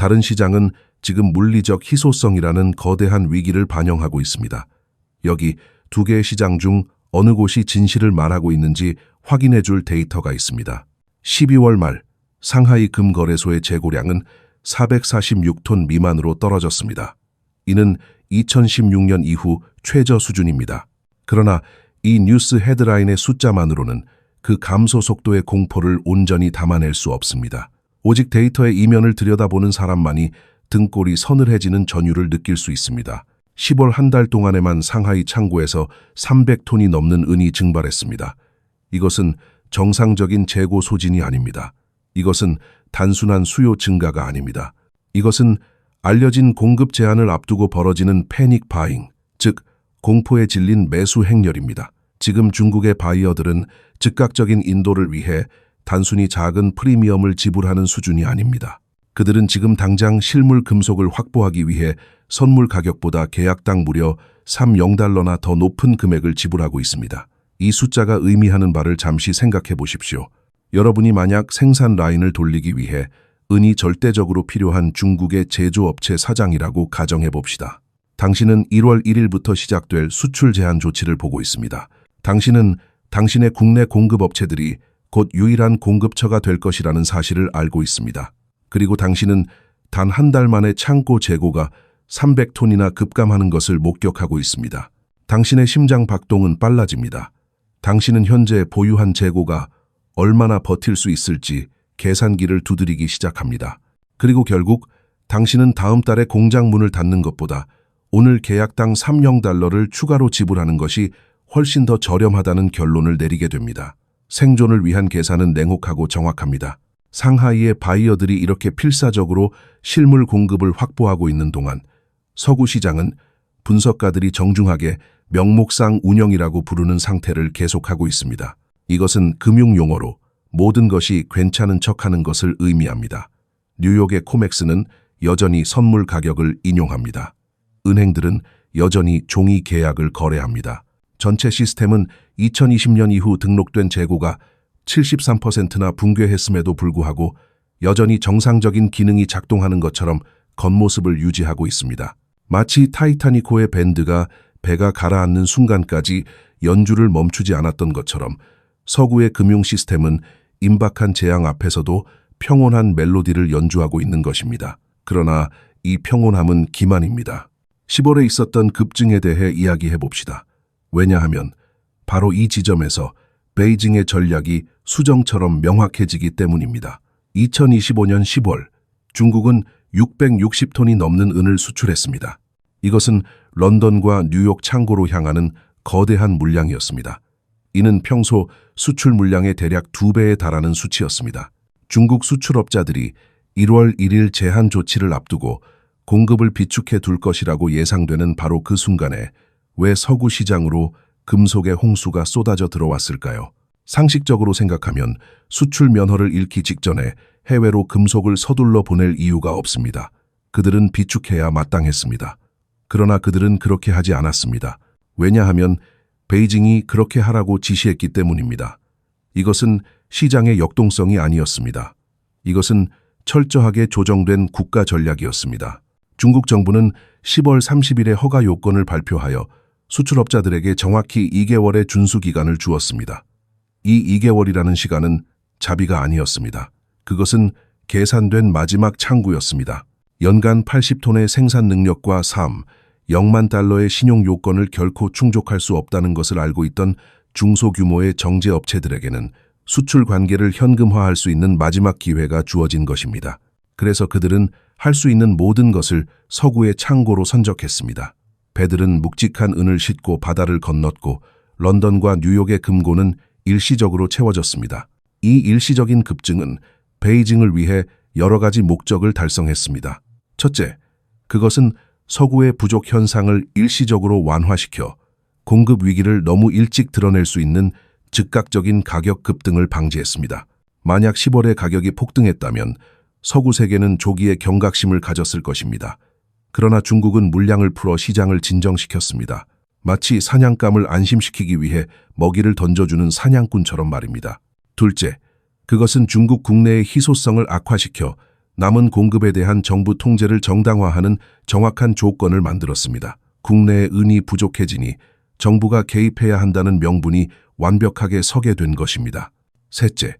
다른 시장은 지금 물리적 희소성이라는 거대한 위기를 반영하고 있습니다. 여기 두 개의 시장 중 어느 곳이 진실을 말하고 있는지 확인해 줄 데이터가 있습니다. 12월 말 상하이 금거래소의 재고량은 446톤 미만으로 떨어졌습니다. 이는 2016년 이후 최저 수준입니다. 그러나 이 뉴스 헤드라인의 숫자만으로는 그 감소 속도의 공포를 온전히 담아낼 수 없습니다. 오직 데이터의 이면을 들여다보는 사람만이 등골이 서늘해지는 전율을 느낄 수 있습니다. 10월 한 달 동안에만 상하이 창고에서 300톤이 넘는 은이 증발했습니다. 이것은 정상적인 재고 소진이 아닙니다. 이것은 단순한 수요 증가가 아닙니다. 이것은 알려진 공급 제한을 앞두고 벌어지는 패닉 바잉, 즉 공포에 질린 매수 행렬입니다. 지금 중국의 바이어들은 즉각적인 인도를 위해 단순히 작은 프리미엄을 지불하는 수준이 아닙니다. 그들은 지금 당장 실물 금속을 확보하기 위해 선물 가격보다 계약당 무려 3.0달러나 더 높은 금액을 지불하고 있습니다. 이 숫자가 의미하는 바를 잠시 생각해 보십시오. 여러분이 만약 생산 라인을 돌리기 위해 은이 절대적으로 필요한 중국의 제조업체 사장이라고 가정해 봅시다. 당신은 1월 1일부터 시작될 수출 제한 조치를 보고 있습니다. 당신은 당신의 국내 공급업체들이 곧 유일한 공급처가 될 것이라는 사실을 알고 있습니다. 그리고 당신은 단 한 달 만에 창고 재고가 300톤이나 급감하는 것을 목격하고 있습니다. 당신의 심장 박동은 빨라집니다. 당신은 현재 보유한 재고가 얼마나 버틸 수 있을지 계산기를 두드리기 시작합니다. 그리고 결국 당신은 다음 달에 공장 문을 닫는 것보다 오늘 계약당 3.0달러를 추가로 지불하는 것이 훨씬 더 저렴하다는 결론을 내리게 됩니다. 생존을 위한 계산은 냉혹하고 정확합니다. 상하이의 바이어들이 이렇게 필사적으로 실물 공급을 확보하고 있는 동안 서구 시장은 분석가들이 정중하게 명목상 운영이라고 부르는 상태를 계속하고 있습니다. 이것은 금융 용어로 모든 것이 괜찮은 척하는 것을 의미합니다. 뉴욕의 코맥스는 여전히 선물 가격을 인용합니다. 은행들은 여전히 종이 계약을 거래합니다. 전체 시스템은 2020년 이후 등록된 재고가 73%나 붕괴했음에도 불구하고 여전히 정상적인 기능이 작동하는 것처럼 겉모습을 유지하고 있습니다. 마치 타이타니코의 밴드가 배가 가라앉는 순간까지 연주를 멈추지 않았던 것처럼 서구의 금융 시스템은 임박한 재앙 앞에서도 평온한 멜로디를 연주하고 있는 것입니다. 그러나 이 평온함은 기만입니다. 10월에 있었던 급증에 대해 이야기해 봅시다. 왜냐하면 바로 이 지점에서 베이징의 전략이 수정처럼 명확해지기 때문입니다. 2025년 10월 중국은 660톤이 넘는 은을 수출했습니다. 이것은 런던과 뉴욕 창고로 향하는 거대한 물량이었습니다. 이는 평소 수출 물량의 대략 2배에 달하는 수치였습니다. 중국 수출업자들이 1월 1일 제한 조치를 앞두고 공급을 비축해 둘 것이라고 예상되는 바로 그 순간에 왜 서구 시장으로 금속의 홍수가 쏟아져 들어왔을까요? 상식적으로 생각하면 수출 면허를 잃기 직전에 해외로 금속을 서둘러 보낼 이유가 없습니다. 그들은 비축해야 마땅했습니다. 그러나 그들은 그렇게 하지 않았습니다. 왜냐하면 베이징이 그렇게 하라고 지시했기 때문입니다. 이것은 시장의 역동성이 아니었습니다. 이것은 철저하게 조정된 국가 전략이었습니다. 중국 정부는 10월 30일에 허가 요건을 발표하여 수출업자들에게 정확히 2개월의 준수 기간을 주었습니다. 이 2개월이라는 시간은 자비가 아니었습니다. 그것은 계산된 마지막 창구였습니다. 연간 80톤의 생산 능력과 0만 달러의 신용 요건을 결코 충족할 수 없다는 것을 알고 있던 중소규모의 정제업체들에게는 수출 관계를 현금화할 수 있는 마지막 기회가 주어진 것입니다. 그래서 그들은 할 수 있는 모든 것을 서구의 창고로 선적했습니다. 배들은 묵직한 은을 싣고 바다를 건넜고 런던과 뉴욕의 금고는 일시적으로 채워졌습니다. 이 일시적인 급증은 베이징을 위해 여러 가지 목적을 달성했습니다. 첫째, 그것은 서구의 부족 현상을 일시적으로 완화시켜 공급 위기를 너무 일찍 드러낼 수 있는 즉각적인 가격 급등을 방지했습니다. 만약 10월에 가격이 폭등했다면 서구 세계는 조기에 경각심을 가졌을 것입니다. 그러나 중국은 물량을 풀어 시장을 진정시켰습니다. 마치 사냥감을 안심시키기 위해 먹이를 던져주는 사냥꾼처럼 말입니다. 둘째, 그것은 중국 국내의 희소성을 악화시켜 남은 공급에 대한 정부 통제를 정당화하는 정확한 조건을 만들었습니다. 국내의 은이 부족해지니 정부가 개입해야 한다는 명분이 완벽하게 서게 된 것입니다. 셋째,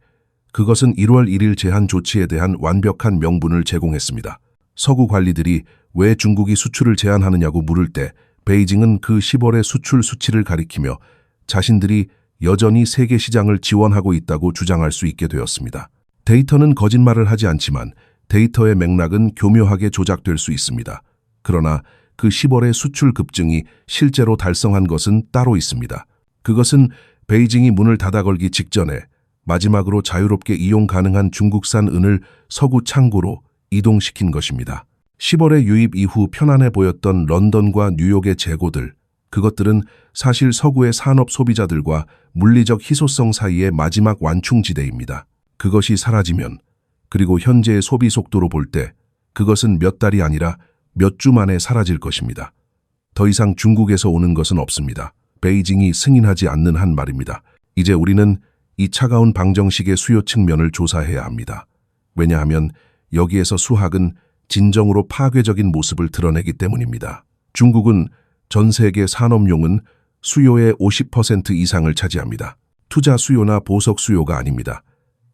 그것은 1월 1일 제한 조치에 대한 완벽한 명분을 제공했습니다. 서구 관리들이 왜 중국이 수출을 제한하느냐고 물을 때 베이징은 그 10월의 수출 수치를 가리키며 자신들이 여전히 세계 시장을 지원하고 있다고 주장할 수 있게 되었습니다. 데이터는 거짓말을 하지 않지만 데이터의 맥락은 교묘하게 조작될 수 있습니다. 그러나 그 10월의 수출 급증이 실제로 달성한 것은 따로 있습니다. 그것은 베이징이 문을 닫아 걸기 직전에 마지막으로 자유롭게 이용 가능한 중국산 은을 서구 창고로 이동시킨 것입니다. 10월의 유입 이후 편안해 보였던 런던과 뉴욕의 재고들, 그것들은 사실 서구의 산업 소비자들과 물리적 희소성 사이의 마지막 완충지대입니다. 그것이 사라지면, 그리고 현재의 소비 속도로 볼 때 그것은 몇 달이 아니라 몇 주 만에 사라질 것입니다. 더 이상 중국에서 오는 것은 없습니다. 베이징이 승인하지 않는 한 말입니다. 이제 우리는 이 차가운 방정식의 수요 측면을 조사해야 합니다. 왜냐하면 여기에서 수학은 진정으로 파괴적인 모습을 드러내기 때문입니다. 중국은 전 세계 산업용은 수요의 50% 이상을 차지합니다. 투자 수요나 보석 수요가 아닙니다.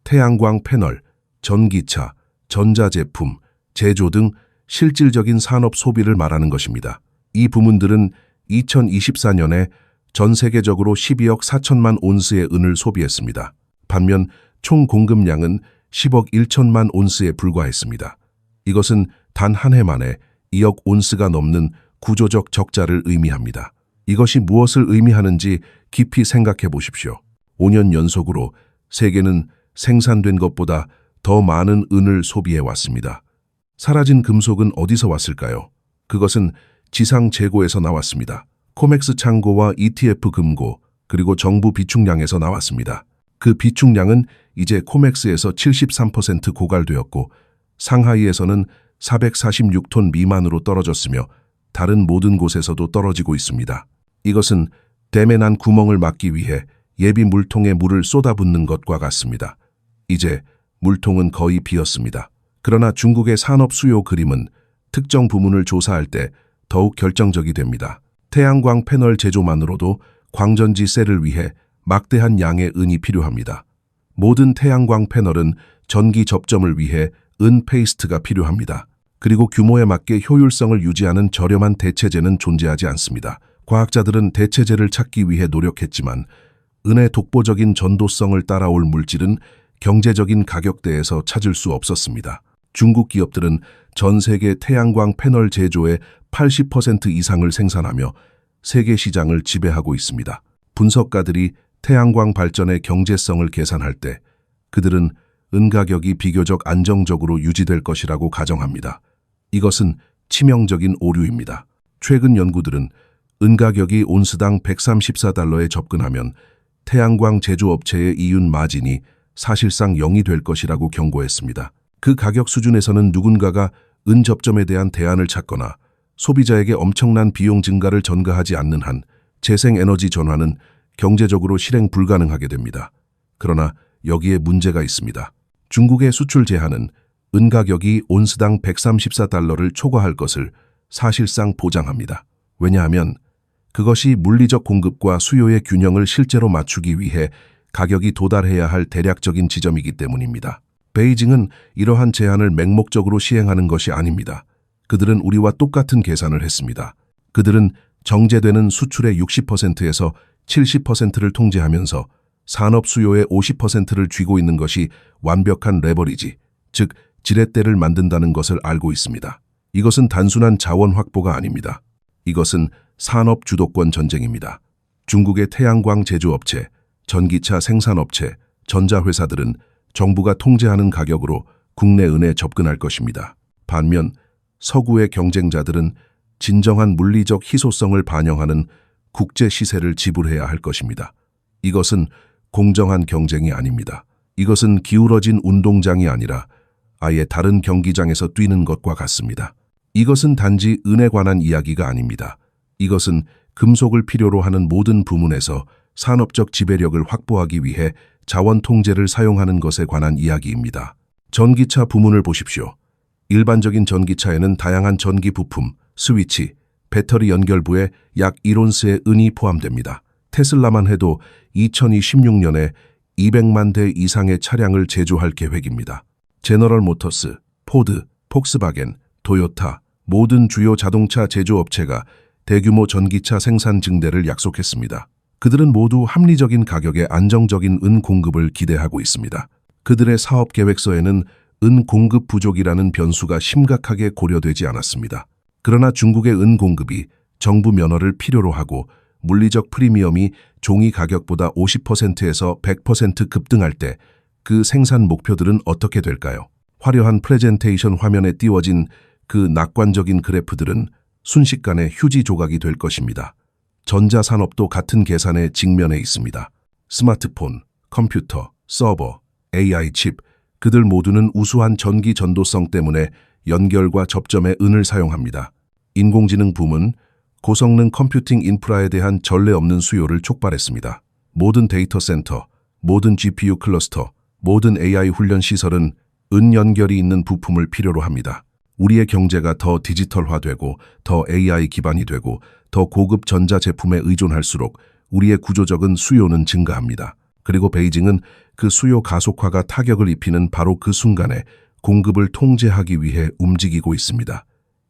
태양광 패널, 전기차, 전자제품, 제조 등 실질적인 산업 소비를 말하는 것입니다. 이 부문들은 2024년에 전 세계적으로 12억 4천만 온스의 은을 소비했습니다. 반면 총 공급량은 10억 1천만 온스에 불과했습니다. 이것은 단 한 해 만에 2억 온스가 넘는 구조적 적자를 의미합니다. 이것이 무엇을 의미하는지 깊이 생각해 보십시오. 5년 연속으로 세계는 생산된 것보다 더 많은 은을 소비해 왔습니다. 사라진 금속은 어디서 왔을까요? 그것은 지상 재고에서 나왔습니다. 코맥스 창고와 ETF 금고, 그리고 정부 비축량에서 나왔습니다. 그 비축량은 이제 코맥스에서 73% 고갈되었고 상하이에서는 446톤 미만으로 떨어졌으며 다른 모든 곳에서도 떨어지고 있습니다. 이것은 댐에 난 구멍을 막기 위해 예비 물통에 물을 쏟아붓는 것과 같습니다. 이제 물통은 거의 비었습니다. 그러나 중국의 산업 수요 그림은 특정 부문을 조사할 때 더욱 결정적이 됩니다. 태양광 패널 제조만으로도 광전지 셀을 위해 막대한 양의 은이 필요합니다. 모든 태양광 패널은 전기 접점을 위해 은 페이스트가 필요합니다. 그리고 규모에 맞게 효율성을 유지하는 저렴한 대체제는 존재하지 않습니다. 과학자들은 대체제를 찾기 위해 노력했지만 은의 독보적인 전도성을 따라올 물질은 경제적인 가격대에서 찾을 수 없었습니다. 중국 기업들은 전 세계 태양광 패널 제조의 80% 이상을 생산하며 세계 시장을 지배하고 있습니다. 분석가들이 태양광 발전의 경제성을 계산할 때 그들은 은 가격이 비교적 안정적으로 유지될 것이라고 가정합니다. 이것은 치명적인 오류입니다. 최근 연구들은 은 가격이 온스당 134달러에 접근하면 태양광 제조업체의 이윤 마진이 사실상 0이 될 것이라고 경고했습니다. 그 가격 수준에서는 누군가가 은 접점에 대한 대안을 찾거나 소비자에게 엄청난 비용 증가를 전가하지 않는 한 재생에너지 전환은 경제적으로 실행 불가능하게 됩니다. 그러나 여기에 문제가 있습니다. 중국의 수출 제한은 은 가격이 온스당 134달러를 초과할 것을 사실상 보장합니다. 왜냐하면 그것이 물리적 공급과 수요의 균형을 실제로 맞추기 위해 가격이 도달해야 할 대략적인 지점이기 때문입니다. 베이징은 이러한 제한을 맹목적으로 시행하는 것이 아닙니다. 그들은 우리와 똑같은 계산을 했습니다. 그들은 정제되는 수출의 60%에서 70%를 통제하면서 산업 수요의 50%를 쥐고 있는 것이 완벽한 레버리지, 즉 지렛대를 만든다는 것을 알고 있습니다. 이것은 단순한 자원 확보가 아닙니다. 이것은 산업 주도권 전쟁입니다. 중국의 태양광 제조업체, 전기차 생산업체, 전자회사들은 정부가 통제하는 가격으로 국내 은에 접근할 것입니다. 반면 서구의 경쟁자들은 진정한 물리적 희소성을 반영하는 국제 시세를 지불해야 할 것입니다. 이것은 공정한 경쟁이 아닙니다. 이것은 기울어진 운동장이 아니라 아예 다른 경기장에서 뛰는 것과 같습니다. 이것은 단지 은에 관한 이야기가 아닙니다. 이것은 금속을 필요로 하는 모든 부문에서 산업적 지배력을 확보하기 위해 자원 통제를 사용하는 것에 관한 이야기입니다. 전기차 부문을 보십시오. 일반적인 전기차에는 다양한 전기 부품, 스위치, 배터리 연결부에 약 1온스의 은이 포함됩니다. 테슬라만 해도 2026년에 200만 대 이상의 차량을 제조할 계획입니다. 제너럴 모터스, 포드, 폭스바겐, 토요타, 모든 주요 자동차 제조업체가 대규모 전기차 생산 증대를 약속했습니다. 그들은 모두 합리적인 가격에 안정적인 은 공급을 기대하고 있습니다. 그들의 사업 계획서에는 은 공급 부족이라는 변수가 심각하게 고려되지 않았습니다. 그러나 중국의 은 공급이 정부 면허를 필요로 하고 물리적 프리미엄이 종이 가격보다 50%에서 100% 급등할 때 그 생산 목표들은 어떻게 될까요? 화려한 프레젠테이션 화면에 띄워진 그 낙관적인 그래프들은 순식간에 휴지 조각이 될 것입니다. 전자산업도 같은 계산에 직면해 있습니다. 스마트폰, 컴퓨터, 서버, AI 칩, 그들 모두는 우수한 전기 전도성 때문에 연결과 접점에 은을 사용합니다. 인공지능 붐은 고성능 컴퓨팅 인프라에 대한 전례 없는 수요를 촉발했습니다. 모든 데이터 센터, 모든 GPU 클러스터, 모든 AI 훈련 시설은 은 연결이 있는 부품을 필요로 합니다. 우리의 경제가 더 디지털화되고 더 AI 기반이 되고 더 고급 전자 제품에 의존할수록 우리의 구조적인 수요는 증가합니다. 그리고 베이징은 그 수요 가속화가 타격을 입히는 바로 그 순간에 공급을 통제하기 위해 움직이고 있습니다.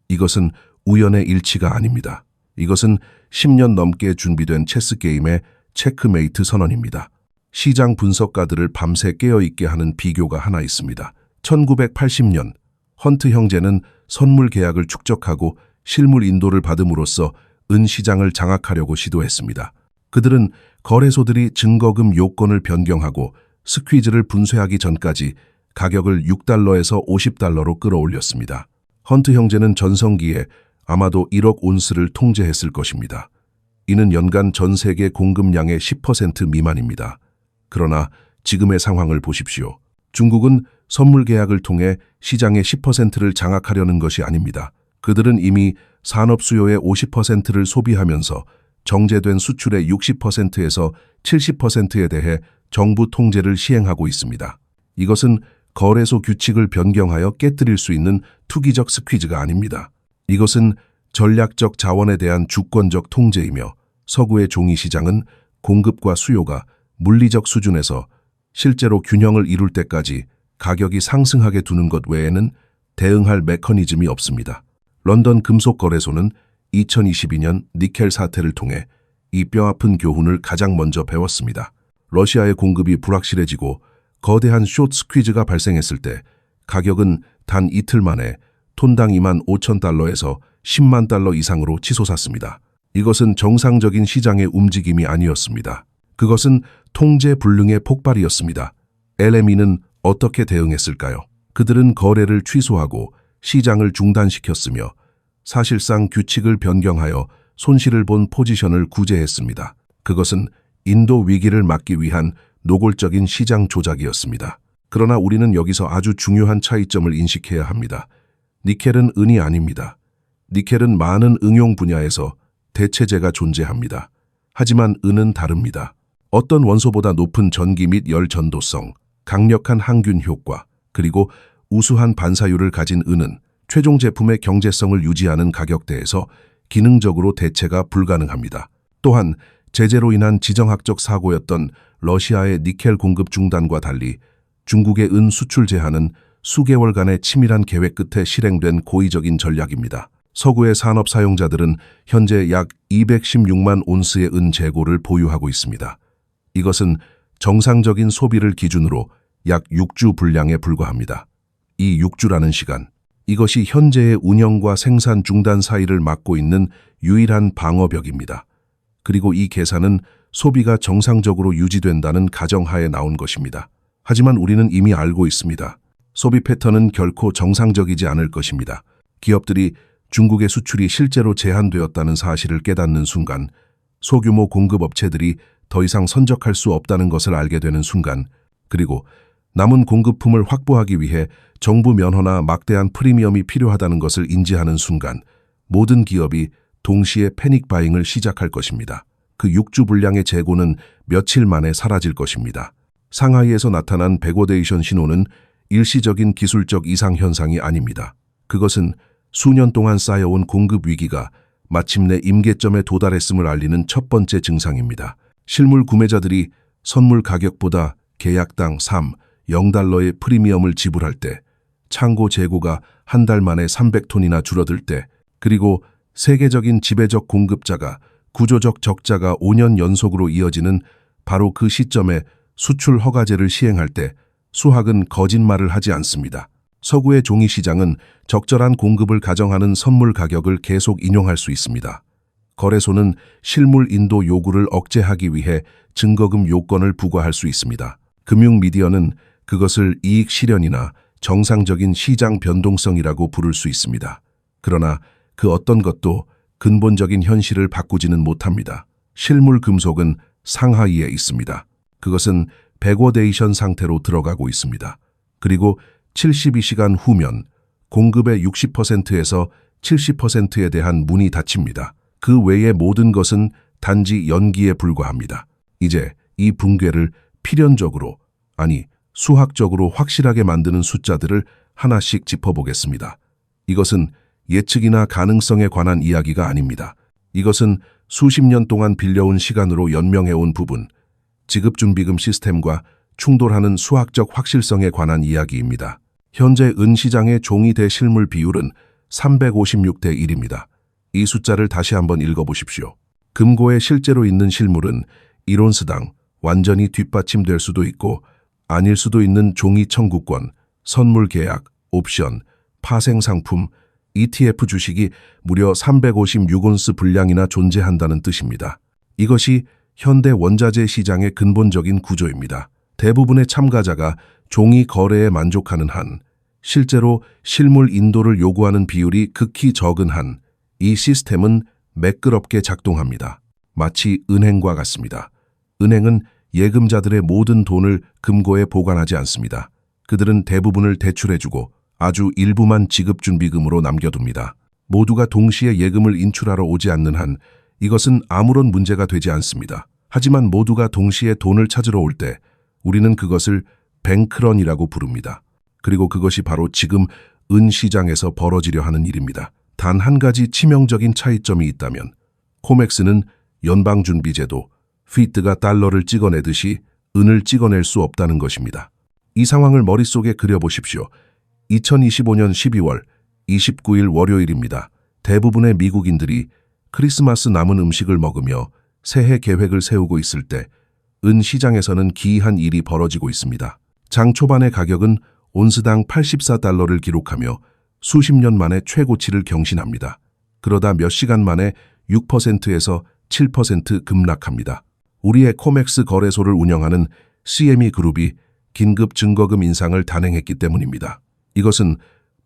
이것은 우연의 일치가 아닙니다. 이것은 10년 넘게 준비된 체스게임의 체크메이트 선언입니다. 시장 분석가들을 밤새 깨어있게 하는 비교가 하나 있습니다. 1980년 헌트 형제는 선물 계약을 축적하고 실물 인도를 받음으로써 은 시장을 장악하려고 시도했습니다. 그들은 거래소들이 증거금 요건을 변경하고 스퀴즈를 분쇄하기 전까지 가격을 6달러에서 50달러로 끌어올렸습니다. 헌트 형제는 전성기에 아마도 1억 온스를 통제했을 것입니다. 이는 연간 전 세계 공급량의 10% 미만입니다. 그러나 지금의 상황을 보십시오. 중국은 선물 계약을 통해 시장의 10%를 장악하려는 것이 아닙니다. 그들은 이미 산업 수요의 50%를 소비하면서 정제된 수출의 60%에서 70%에 대해 정부 통제를 시행하고 있습니다. 이것은 거래소 규칙을 변경하여 깨뜨릴 수 있는 투기적 스퀴즈가 아닙니다. 이것은 전략적 자원에 대한 주권적 통제이며 서구의 종이 시장은 공급과 수요가 물리적 수준에서 실제로 균형을 이룰 때까지 가격이 상승하게 두는 것 외에는 대응할 메커니즘이 없습니다. 런던 금속거래소는 2022년 니켈 사태를 통해 이 뼈아픈 교훈을 가장 먼저 배웠습니다. 러시아의 공급이 불확실해지고 거대한 숏 스퀴즈가 발생했을 때 가격은 단 이틀 만에 톤당 25,000달러에서 10만 달러 이상으로 치솟았습니다. 이것은 정상적인 시장의 움직임이 아니었습니다. 그것은 통제 불능의 폭발이었습니다. LME는 어떻게 대응했을까요? 그들은 거래를 취소하고 시장을 중단시켰으며 사실상 규칙을 변경하여 손실을 본 포지션을 구제했습니다. 그것은 인도 위기를 막기 위한 노골적인 시장 조작이었습니다. 그러나 우리는 여기서 아주 중요한 차이점을 인식해야 합니다. 니켈은 은이 아닙니다. 니켈은 많은 응용 분야에서 대체재가 존재합니다. 하지만 은은 다릅니다. 어떤 원소보다 높은 전기 및 열 전도성, 강력한 항균 효과, 그리고 우수한 반사율을 가진 은은 최종 제품의 경제성을 유지하는 가격대에서 기능적으로 대체가 불가능합니다. 또한 제재로 인한 지정학적 사고였던 러시아의 니켈 공급 중단과 달리 중국의 은 수출 제한은 수개월간의 치밀한 계획 끝에 실행된 고의적인 전략입니다. 서구의 산업 사용자들은 현재 약 216만 온스의 은 재고를 보유하고 있습니다. 이것은 정상적인 소비를 기준으로 약 6주 분량에 불과합니다. 이 6주라는 시간, 이것이 현재의 운영과 생산 중단 사이를 막고 있는 유일한 방어벽입니다. 그리고 이 계산은 소비가 정상적으로 유지된다는 가정하에 나온 것입니다. 하지만 우리는 이미 알고 있습니다. 소비 패턴은 결코 정상적이지 않을 것입니다. 기업들이 중국의 수출이 실제로 제한되었다는 사실을 깨닫는 순간, 소규모 공급업체들이 더 이상 선적할 수 없다는 것을 알게 되는 순간, 그리고 남은 공급품을 확보하기 위해 정부 면허나 막대한 프리미엄이 필요하다는 것을 인지하는 순간, 모든 기업이 동시에 패닉 바잉을 시작할 것입니다. 그 6주 분량의 재고는 며칠 만에 사라질 것입니다. 상하이에서 나타난 백워데이션 신호는 일시적인 기술적 이상 현상이 아닙니다. 그것은 수년 동안 쌓여온 공급 위기가 마침내 임계점에 도달했음을 알리는 첫 번째 증상입니다. 실물 구매자들이 선물 가격보다 계약당 0달러의 프리미엄을 지불할 때, 창고 재고가 한 달 만에 300톤이나 줄어들 때, 그리고 세계적인 지배적 공급자가 구조적 적자가 5년 연속으로 이어지는 바로 그 시점에 수출 허가제를 시행할 때 수학은 거짓말을 하지 않습니다. 서구의 종이 시장은 적절한 공급을 가정하는 선물 가격을 계속 인용할 수 있습니다. 거래소는 실물 인도 요구를 억제하기 위해 증거금 요건을 부과할 수 있습니다. 금융 미디어는 그것을 이익 실현이나 정상적인 시장 변동성이라고 부를 수 있습니다. 그러나 그 어떤 것도 근본적인 현실을 바꾸지는 못합니다. 실물 금속은 상하이에 있습니다. 그것은 백워데이션 상태로 들어가고 있습니다. 그리고 72시간 후면 공급의 60%에서 70%에 대한 문이 닫힙니다. 그 외의 모든 것은 단지 연기에 불과합니다. 이제 이 붕괴를 필연적으로, 아니 수학적으로 확실하게 만드는 숫자들을 하나씩 짚어보겠습니다. 이것은 예측이나 가능성에 관한 이야기가 아닙니다. 이것은 수십 년 동안 빌려온 시간으로 연명해온 부분, 지급준비금 시스템과 충돌하는 수학적 확실성에 관한 이야기입니다. 현재 은시장의 종이 대 실물 비율은 356대 1입니다. 이 숫자를 다시 한번 읽어보십시오. 금고에 실제로 있는 실물은 1온스당 완전히 뒷받침될 수도 있고 아닐 수도 있는 종이 청구권, 선물 계약, 옵션, 파생 상품, ETF 주식이 무려 356온스 분량이나 존재한다는 뜻입니다. 이것이 현대 원자재 시장의 근본적인 구조입니다. 대부분의 참가자가 종이 거래에 만족하는 한, 실제로 실물 인도를 요구하는 비율이 극히 적은 한, 이 시스템은 매끄럽게 작동합니다. 마치 은행과 같습니다. 은행은 예금자들의 모든 돈을 금고에 보관하지 않습니다. 그들은 대부분을 대출해주고 아주 일부만 지급준비금으로 남겨둡니다. 모두가 동시에 예금을 인출하러 오지 않는 한 이것은 아무런 문제가 되지 않습니다. 하지만 모두가 동시에 돈을 찾으러 올 때 우리는 그것을 뱅크런이라고 부릅니다. 그리고 그것이 바로 지금 은시장에서 벌어지려 하는 일입니다. 단 한 가지 치명적인 차이점이 있다면 코맥스는 연방준비제도, 피트가 달러를 찍어내듯이 은을 찍어낼 수 없다는 것입니다. 이 상황을 머릿속에 그려보십시오. 2025년 12월 29일 월요일입니다. 대부분의 미국인들이 크리스마스 남은 음식을 먹으며 새해 계획을 세우고 있을 때 은 시장에서는 기이한 일이 벌어지고 있습니다. 장 초반의 가격은 온스당 84달러를 기록하며 수십 년 만에 최고치를 경신합니다. 그러다 몇 시간 만에 6%에서 7% 급락합니다. 우리의 코맥스 거래소를 운영하는 CME 그룹이 긴급 증거금 인상을 단행했기 때문입니다. 이것은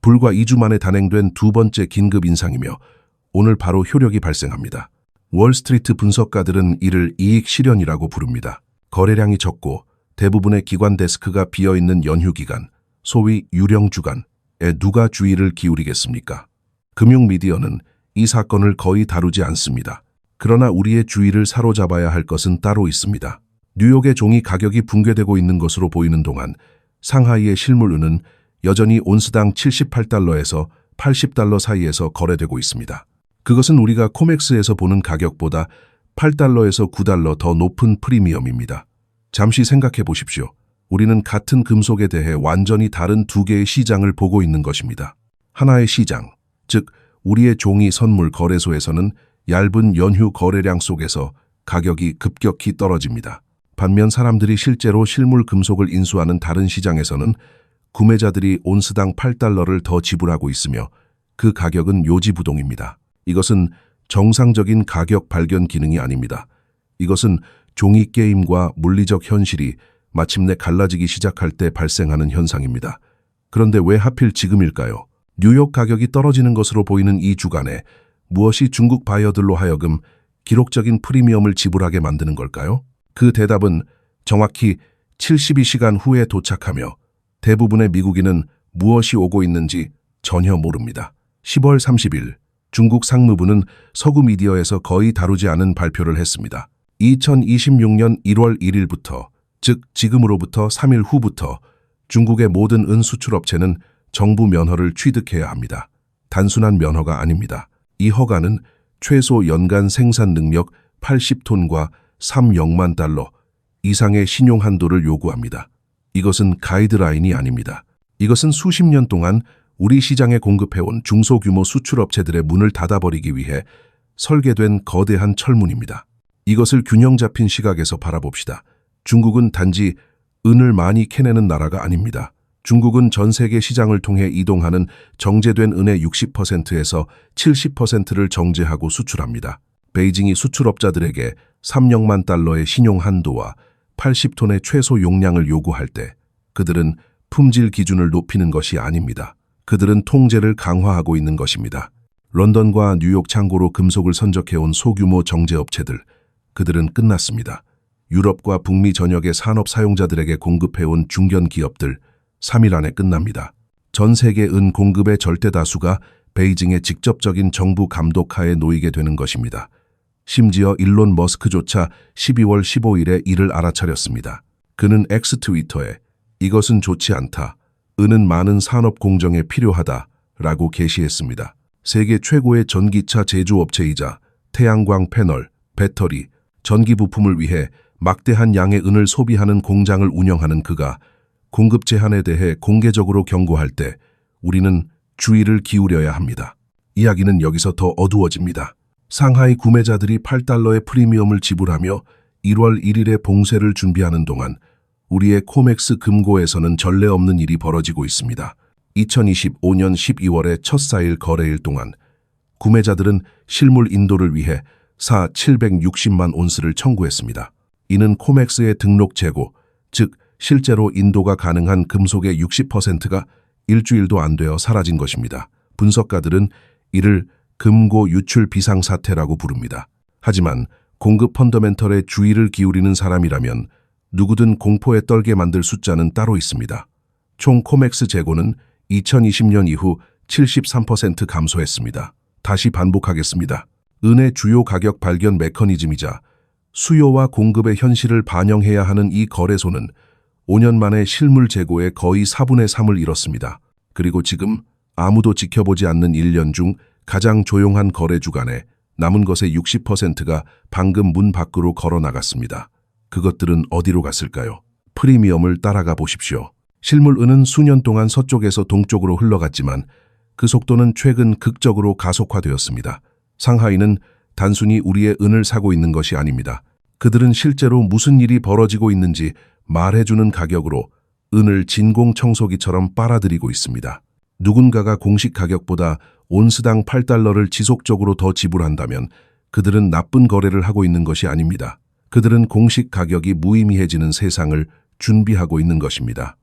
불과 2주 만에 단행된 두 번째 긴급 인상이며 오늘 바로 효력이 발생합니다. 월스트리트 분석가들은 이를 이익 실현이라고 부릅니다. 거래량이 적고 대부분의 기관 데스크가 비어있는 연휴 기간, 소위 유령 주간에 누가 주의를 기울이겠습니까? 금융 미디어는 이 사건을 거의 다루지 않습니다. 그러나 우리의 주의를 사로잡아야 할 것은 따로 있습니다. 뉴욕의 종이 가격이 붕괴되고 있는 것으로 보이는 동안 상하이의 실물은은 여전히 온스당 78달러에서 80달러 사이에서 거래되고 있습니다. 그것은 우리가 코맥스에서 보는 가격보다 8달러에서 9달러 더 높은 프리미엄입니다. 잠시 생각해 보십시오. 우리는 같은 금속에 대해 완전히 다른 두 개의 시장을 보고 있는 것입니다. 하나의 시장, 즉 우리의 종이 선물 거래소에서는 얇은 연휴 거래량 속에서 가격이 급격히 떨어집니다. 반면 사람들이 실제로 실물 금속을 인수하는 다른 시장에서는 구매자들이 온스당 8달러를 더 지불하고 있으며 그 가격은 요지부동입니다. 이것은 정상적인 가격 발견 기능이 아닙니다. 이것은 종이 게임과 물리적 현실이 마침내 갈라지기 시작할 때 발생하는 현상입니다. 그런데 왜 하필 지금일까요? 뉴욕 가격이 떨어지는 것으로 보이는 이 주간에 무엇이 중국 바이어들로 하여금 기록적인 프리미엄을 지불하게 만드는 걸까요? 그 대답은 정확히 72시간 후에 도착하며 대부분의 미국인은 무엇이 오고 있는지 전혀 모릅니다. 10월 30일 중국 상무부는 서구 미디어에서 거의 다루지 않은 발표를 했습니다. 2026년 1월 1일부터, 즉 지금으로부터 3일 후부터 중국의 모든 은 수출업체는 정부 면허를 취득해야 합니다. 단순한 면허가 아닙니다. 이 허가는 최소 연간 생산 능력 80톤과 3억만 달러 이상의 신용 한도를 요구합니다. 이것은 가이드라인이 아닙니다. 이것은 수십 년 동안 우리 시장에 공급해온 중소규모 수출업체들의 문을 닫아버리기 위해 설계된 거대한 철문입니다. 이것을 균형 잡힌 시각에서 바라봅시다. 중국은 단지 은을 많이 캐내는 나라가 아닙니다. 중국은 전 세계 시장을 통해 이동하는 정제된 은의 60%에서 70%를 정제하고 수출합니다. 베이징이 수출업자들에게 3억만 달러의 신용 한도와 80톤의 최소 용량을 요구할 때 그들은 품질 기준을 높이는 것이 아닙니다. 그들은 통제를 강화하고 있는 것입니다. 런던과 뉴욕 창고로 금속을 선적해온 소규모 정제업체들, 그들은 끝났습니다. 유럽과 북미 전역의 산업 사용자들에게 공급해온 중견 기업들, 3일 안에 끝납니다. 전 세계 은 공급의 절대 다수가 베이징의 직접적인 정부 감독하에 놓이게 되는 것입니다. 심지어 일론 머스크조차 12월 15일에 이를 알아차렸습니다. 그는 X 트위터에 이것은 좋지 않다. 은은 많은 산업 공정에 필요하다. 라고 게시했습니다. 세계 최고의 전기차 제조업체이자 태양광 패널, 배터리, 전기 부품을 위해 막대한 양의 은을 소비하는 공장을 운영하는 그가 공급 제한에 대해 공개적으로 경고할 때 우리는 주의를 기울여야 합니다. 이야기는 여기서 더 어두워집니다. 상하이 구매자들이 8달러의 프리미엄을 지불하며 1월 1일에 봉쇄를 준비하는 동안 우리의 코맥스 금고에서는 전례 없는 일이 벌어지고 있습니다. 2025년 12월의 첫 4일 거래일 동안 구매자들은 실물 인도를 위해 760만 온스를 청구했습니다. 이는 코맥스의 등록 재고, 즉 실제로 인도가 가능한 금속의 60%가 일주일도 안 되어 사라진 것입니다. 분석가들은 이를 금고 유출 비상사태라고 부릅니다. 하지만 공급 펀더멘털에 주의를 기울이는 사람이라면 누구든 공포에 떨게 만들 숫자는 따로 있습니다. 총 코맥스 재고는 2020년 이후 73% 감소했습니다. 다시 반복하겠습니다. 은의 주요 가격 발견 메커니즘이자 수요와 공급의 현실을 반영해야 하는 이 거래소는 5년 만에 실물 재고의 거의 4분의 3을 잃었습니다. 그리고 지금 아무도 지켜보지 않는 1년 중 가장 조용한 거래 주간에 남은 것의 60%가 방금 문 밖으로 걸어 나갔습니다. 그것들은 어디로 갔을까요? 프리미엄을 따라가 보십시오. 실물 은은 수년 동안 서쪽에서 동쪽으로 흘러갔지만 그 속도는 최근 극적으로 가속화되었습니다. 상하이는 단순히 우리의 은을 사고 있는 것이 아닙니다. 그들은 실제로 무슨 일이 벌어지고 있는지 말해주는 가격으로 은을 진공청소기처럼 빨아들이고 있습니다. 누군가가 공식 가격보다 온스당 8달러를 지속적으로 더 지불한다면 그들은 나쁜 거래를 하고 있는 것이 아닙니다. 그들은 공식 가격이 무의미해지는 세상을 준비하고 있는 것입니다.